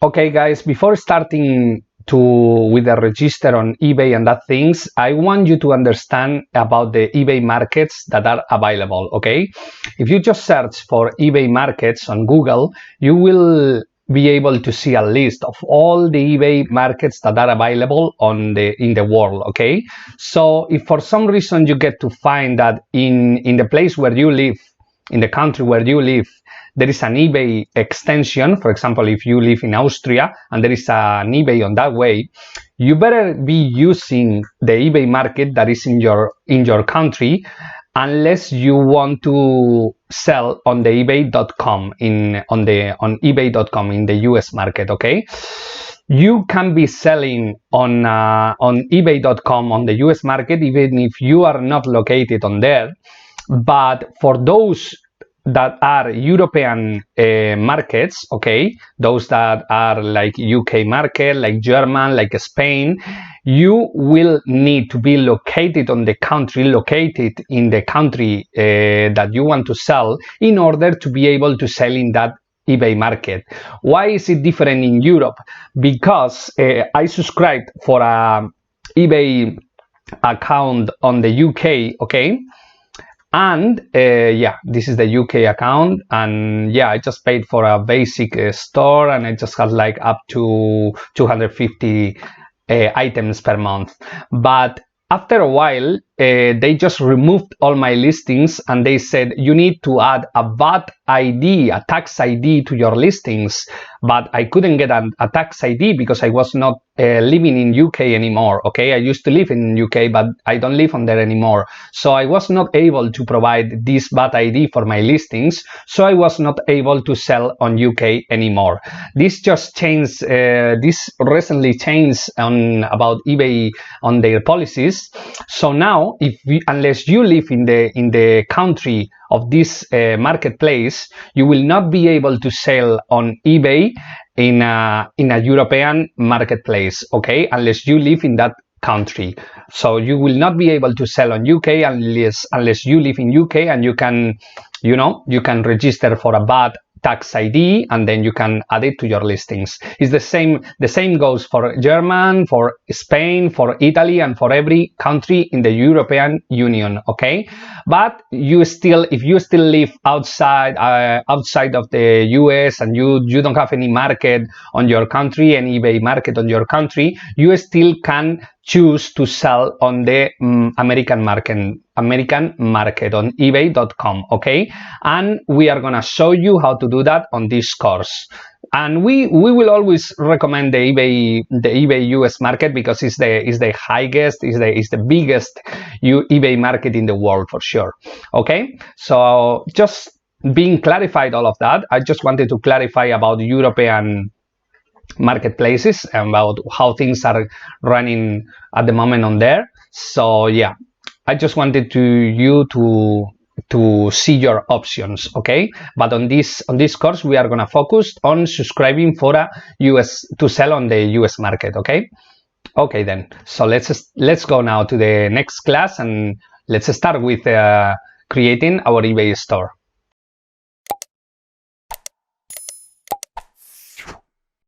Okay, guys, before starting with the register on eBay and that things, I want you to understand about the eBay markets that are available. Okay, if you just search for eBay markets on Google, you will be able to see a list of all the eBay markets that are available in the world. Okay, so if for some reason you get to find that in the place where you live, in the country where you live, there is an eBay extension. For example, if you live in Austria and there is an eBay on that way, you better be using the eBay market that is in your country, unless you want to sell on the ebay.com on ebay.com in the US market. Okay, you can be selling on ebay.com on the US market even if you are not located on there. But for those that are European markets, okay, those that are like UK market, like German, like Spain, you will need to be located in the country that you want to sell in order to be able to sell in that eBay market. Why is it different in Europe? Because I subscribed for a eBay account on the UK, okay? And yeah, this is the UK account, and yeah, I just paid for a basic store, and I just had like up to 250 items per month. But after a while, they just removed all my listings, and they said you need to add a VAT ID, a tax ID to your listings. But I couldn't get a tax ID because I was not living in UK anymore. Okay, I used to live in UK, but I don't live on there anymore. So I was not able to provide this VAT ID for my listings. So I was not able to sell on UK anymore. This just changed. This recently changed about eBay on their policies. So now, unless you live in the country of this marketplace, you will not be able to sell on eBay in a European marketplace, okay, unless you live in that country. So you will not be able to sell on UK unless you live in UK, and you can register for a VAT tax ID, and then you can add it to your listings. It's the same goes for German, for Spain, for Italy, and for every country in the European Union. Okay, but if you still live outside of the US, and you don't have any market on your country, any eBay market on your country, you still can choose to sell on the American market on ebay.com. Okay, and we are gonna show you how to do that on this course. And we will always recommend the eBay US market because it's the highest, is the biggest eBay market in the world for sure. Okay, so just being clarified all of that, I just wanted to clarify about European marketplaces and about how things are running at the moment on there. So yeah, I just wanted you to see your options. Okay, but on this course we are going to focus on subscribing for to sell on the US market. Okay then, so let's go now to the next class, and let's start with creating our eBay store.